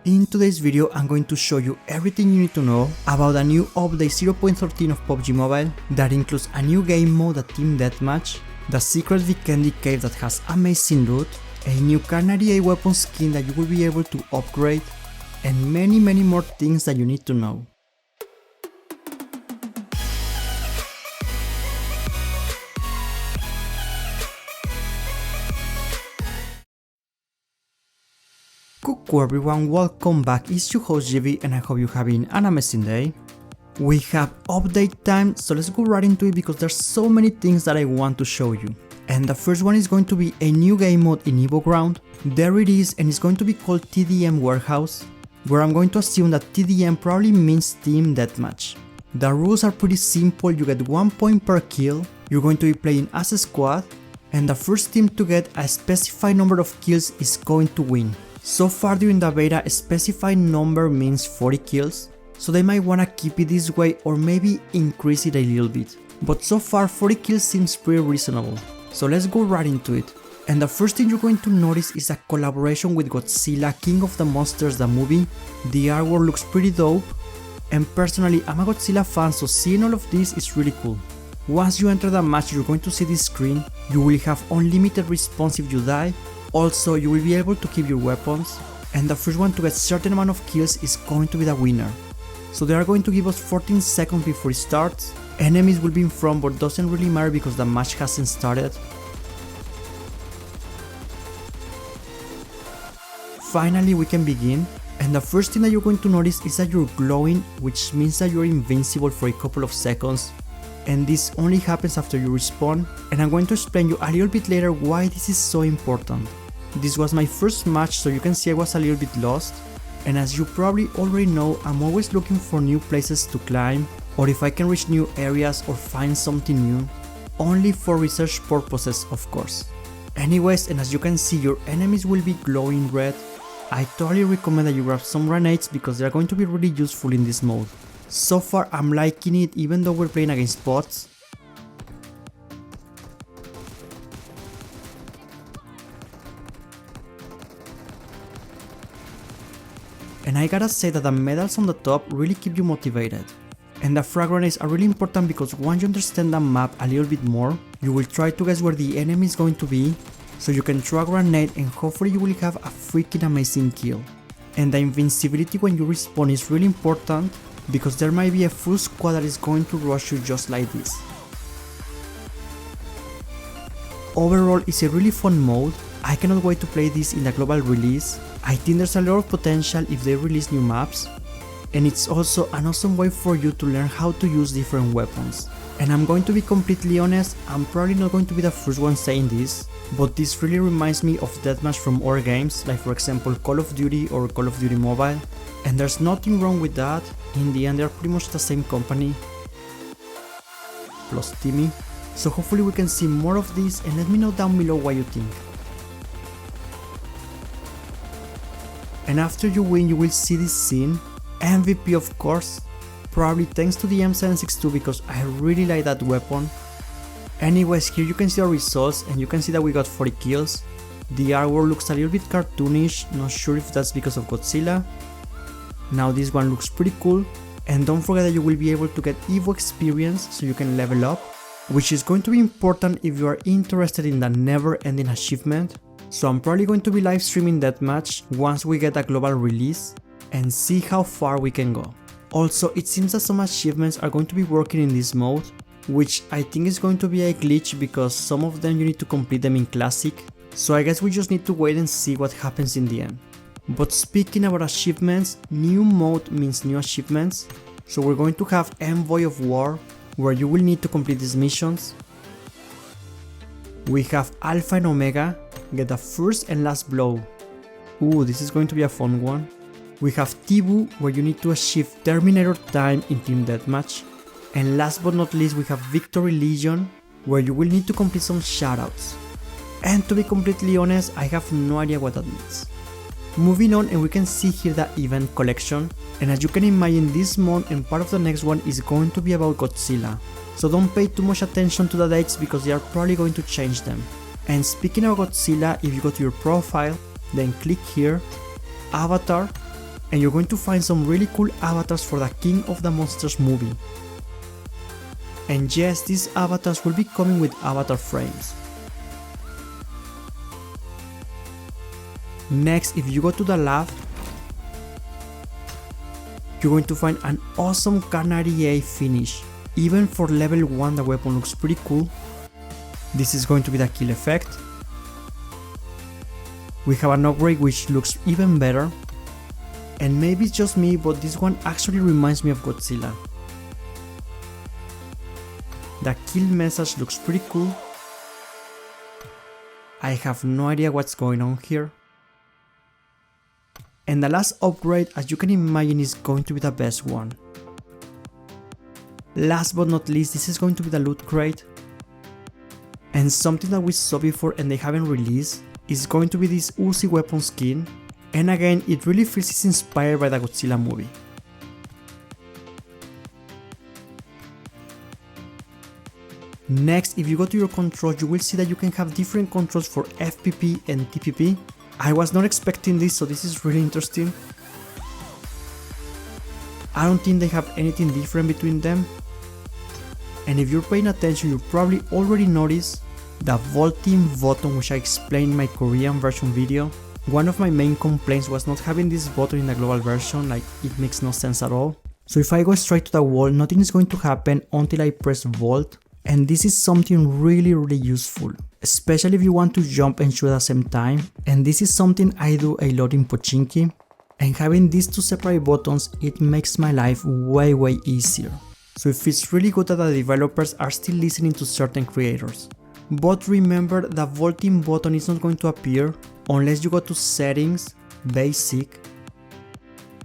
In today's video, I'm going to show you everything you need to know about a new update 0.13 of PUBG Mobile that includes a new game mode, a Team Deathmatch, the secret Vikendi Cave that has amazing loot, a new Kar98 weapon skin that you will be able to upgrade, and many more things that you need to know. Cuckoo everyone, welcome back, it's your host JV and I hope you're having an amazing day. We have update time, so let's go right into it because there's so many things that I want to show you. And the first one is going to be a new game mode in Evo Ground. There it is, and it's going to be called TDM Warehouse, where I'm going to assume that TDM probably means Team Deathmatch. The rules are pretty simple, you get 1 point per kill, you're going to be playing as a squad, and the first team to get a specified number of kills is going to win. So far during the beta, a specified number means 40 kills, so they might wanna keep it this way or maybe increase it a little bit. But so far 40 kills seems pretty reasonable, so let's go right into it. And the first thing you're going to notice is a collaboration with Godzilla, King of the Monsters, the movie. The artwork looks pretty dope, and personally I'm a Godzilla fan, so seeing all of this is really cool. Once you enter the match, you're going to see this screen. You will have unlimited respawns if you die. Also, you will be able to keep your weapons, and the first one to get certain amount of kills is going to be the winner. So they are going to give us 14 seconds before it starts. Enemies will be in front, but doesn't really matter because the match hasn't started. Finally we can begin, and the first thing that you're going to notice is that you're glowing, which means that you're invincible for a couple of seconds. And this only happens after you respawn, and I'm going to explain you a little bit later why this is so important. This was my first match, so you can see I was a little bit lost, and as you probably already know, I'm always looking for new places to climb, or if I can reach new areas or find something new, only for research purposes of course. Anyways, and as you can see, your enemies will be glowing red. I totally recommend that you grab some grenades because they are going to be really useful in this mode. So far I'm liking it even though we're playing against bots. And I gotta say that the medals on the top really keep you motivated. And the frag grenades are really important because once you understand the map a little bit more, you will try to guess where the enemy is going to be, so you can throw a grenade and hopefully you will have a freaking amazing kill. And the invincibility when you respawn is really important because there might be a full squad that is going to rush you just like this. Overall, it's a really fun mode. I cannot wait to play this in the global release. I think there's a lot of potential if they release new maps, and it's also an awesome way for you to learn how to use different weapons. And I'm going to be completely honest, I'm probably not going to be the first one saying this, but this really reminds me of Deathmatch from other games, like for example Call of Duty or Call of Duty Mobile, and there's nothing wrong with that. In the end they're pretty much the same company, plus Timmy, so hopefully we can see more of this, and let me know down below what you think. And after you win you will see this scene, MVP of course, probably thanks to the M762 because I really like that weapon. Anyways, here you can see our results and you can see that we got 40 kills. The artwork looks a little bit cartoonish, not sure if that's because of Godzilla. Now this one looks pretty cool, and don't forget that you will be able to get Evo experience so you can level up, which is going to be important if you are interested in the never ending achievement. So I'm probably going to be live streaming Deathmatch once we get a global release and see how far we can go. Also, it seems that some achievements are going to be working in this mode, which I think is going to be a glitch because some of them you need to complete them in Classic, so I guess we just need to wait and see what happens in the end. But speaking about achievements, new mode means new achievements, so we're going to have Envoy of War, where you will need to complete these missions. We have Alpha and Omega, get the first and last blow. Ooh, this is going to be a fun one. We have Tibu, where you need to achieve Terminator time in Team Deathmatch. And last but not least we have Victory Legion, where you will need to complete some shoutouts. And to be completely honest, I have no idea what that means. Moving on, and we can see here the event collection, and as you can imagine this month and part of the next one is going to be about Godzilla. So don't pay too much attention to the dates because they are probably going to change them. And speaking of Godzilla, if you go to your profile, then click here, Avatar, and you're going to find some really cool avatars for the King of the Monsters movie. And yes, these avatars will be coming with avatar frames. Next, if you go to the left, you're going to find an awesome Kar98 finish. Even for level 1 the weapon looks pretty cool. This is going to be the kill effect. We have an upgrade which looks even better. And maybe it's just me, but this one actually reminds me of Godzilla. The kill message looks pretty cool. I have no idea what's going on here. And the last upgrade, as you can imagine, is going to be the best one. Last but not least, this is going to be the loot crate. And something that we saw before and they haven't released is going to be this UZI weapon skin. And again, it really feels it's inspired by the Godzilla movie. Next, if you go to your controls, you will see that you can have different controls for FPP and TPP. I was not expecting this, so this is really interesting. I don't think they have anything different between them. And if you're paying attention, you probably already noticed the vaulting button, which I explained in my Korean version video. One of my main complaints was not having this button in the global version, like it makes no sense at all. So if I go straight to the wall, nothing is going to happen until I press vault. And this is something really useful, especially if you want to jump and shoot at the same time. And this is something I do a lot in Pochinki. And having these two separate buttons, it makes my life way easier. So it feels really good that the developers are still listening to certain creators. But remember, the vaulting button is not going to appear unless you go to settings, basic,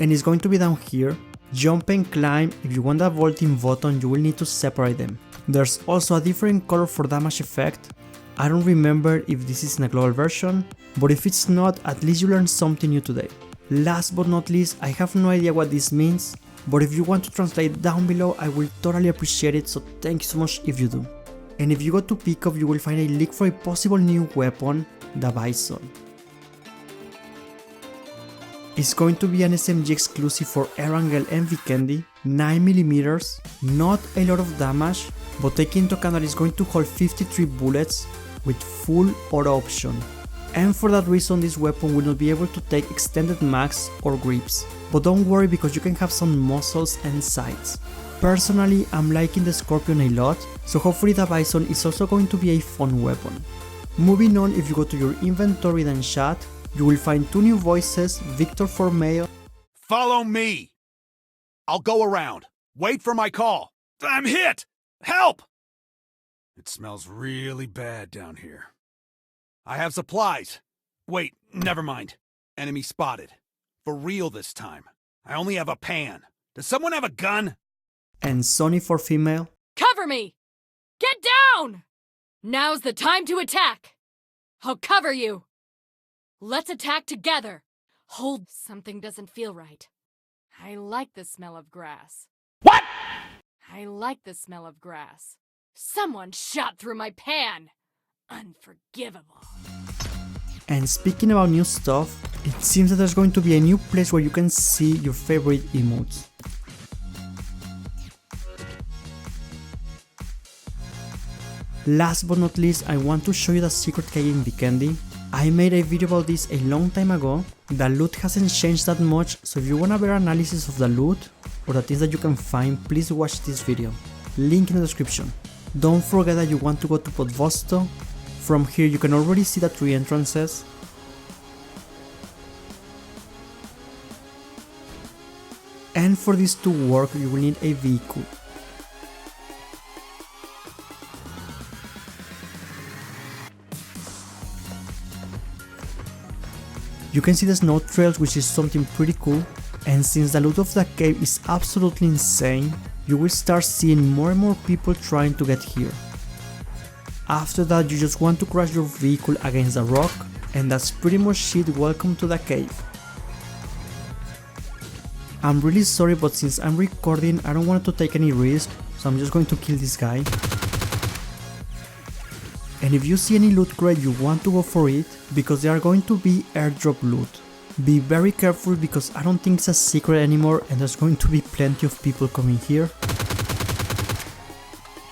and it's going to be down here. Jump and climb. If you want the vaulting button, you will need to separate them. There's also a different color for damage effect. I don't remember if this is in a global version, but if it's not, at least you learned something new today. Last but not least, I have no idea what this means, but if you want to translate down below, I will totally appreciate it, so thank you so much if you do. And if you go to pick up, you will find a leak for a possible new weapon, the Bison. It's going to be an SMG exclusive for Erangel and Vikendi, 9mm, not a lot of damage, but take into account that it's going to hold 53 bullets with full auto option. And for that reason, this weapon will not be able to take extended mags or grips. But don't worry, because you can have some muzzles and sights. Personally, I'm liking the Scorpion a lot, so hopefully the Bison is also going to be a fun weapon. Moving on, if you go to your inventory then chat, you will find two new voices, Victor for male. Follow me! I'll go around. Wait for my call. I'm hit! Help! It smells really bad down here. I have supplies. Wait, never mind. Enemy spotted. For real this time. I only have a pan. Does someone have a gun? And Sonny for female. Cover me! Get down! Now's the time to attack. I'll cover you. Let's attack together. Hold. Something doesn't feel right. I like the smell of grass. What? I like the smell of grass. Someone shot through my pan. Unforgivable. And speaking about new stuff, it seems that there's going to be a new place where you can see your favorite emotes. Last but not least, I want to show you the secret cave in Vikendi. I made a video about this a long time ago. The loot hasn't changed that much, so if you want a better analysis of the loot or the things that you can find, please watch this video. Link in the description. Don't forget that you want to go to Podvosto. From here you can already see the 3 entrances. And for this to work, you will need a vehicle. You can see the snow trails, which is something pretty cool, and since the loot of the cave is absolutely insane, you will start seeing more and more people trying to get here. After that, you just want to crash your vehicle against a rock, and that's pretty much it. Welcome to the cave. I'm really sorry, but since I'm recording, I don't want to take any risk, so I'm just going to kill this guy. And if you see any loot crate, you want to go for it, because they are going to be airdrop loot. Be very careful because I don't think it's a secret anymore and there's going to be plenty of people coming here.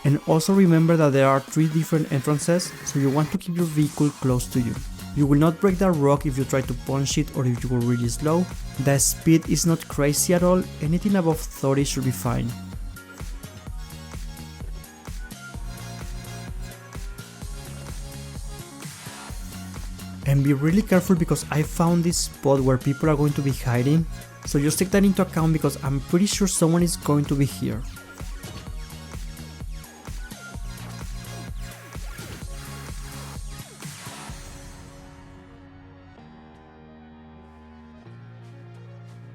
And also remember that there are 3 different entrances, so you want to keep your vehicle close to you. You will not break that rock if you try to punch it or if you go really slow. The speed is not crazy at all, anything above 30 should be fine. And be really careful because I found this spot where people are going to be hiding, so just take that into account because I'm pretty sure someone is going to be here.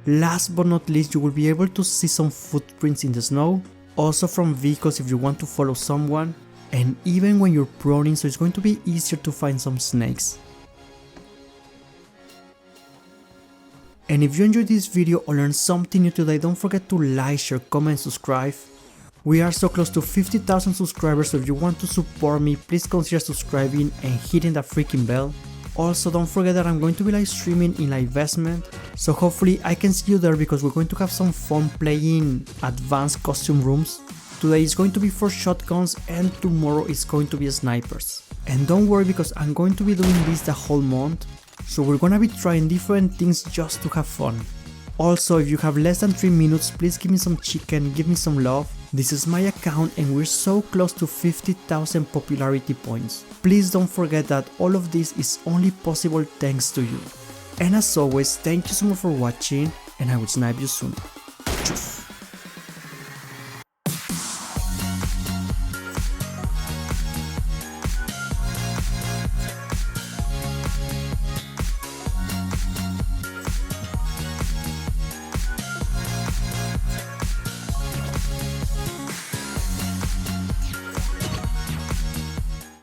Last but not least, you will be able to see some footprints in the snow, also from vehicles if you want to follow someone, and even when you're proning, so it's going to be easier to find some snakes. And if you enjoyed this video or learned something new today, don't forget to like, share, comment, subscribe. We are so close to 50,000 subscribers, so if you want to support me, please consider subscribing and hitting that freaking bell. Also, don't forget that I'm going to be live streaming in NotVestment, so hopefully I can see you there because we're going to have some fun playing advanced costume rooms. Today is going to be for shotguns and tomorrow is going to be snipers. And don't worry because I'm going to be doing this the whole month, so we're gonna be trying different things just to have fun. Also, if you have less than 3 minutes, please give me some chicken, give me some love. This is my account and we're so close to 50,000 popularity points. Please don't forget that all of this is only possible thanks to you. And as always, thank you so much for watching and I will snipe you soon.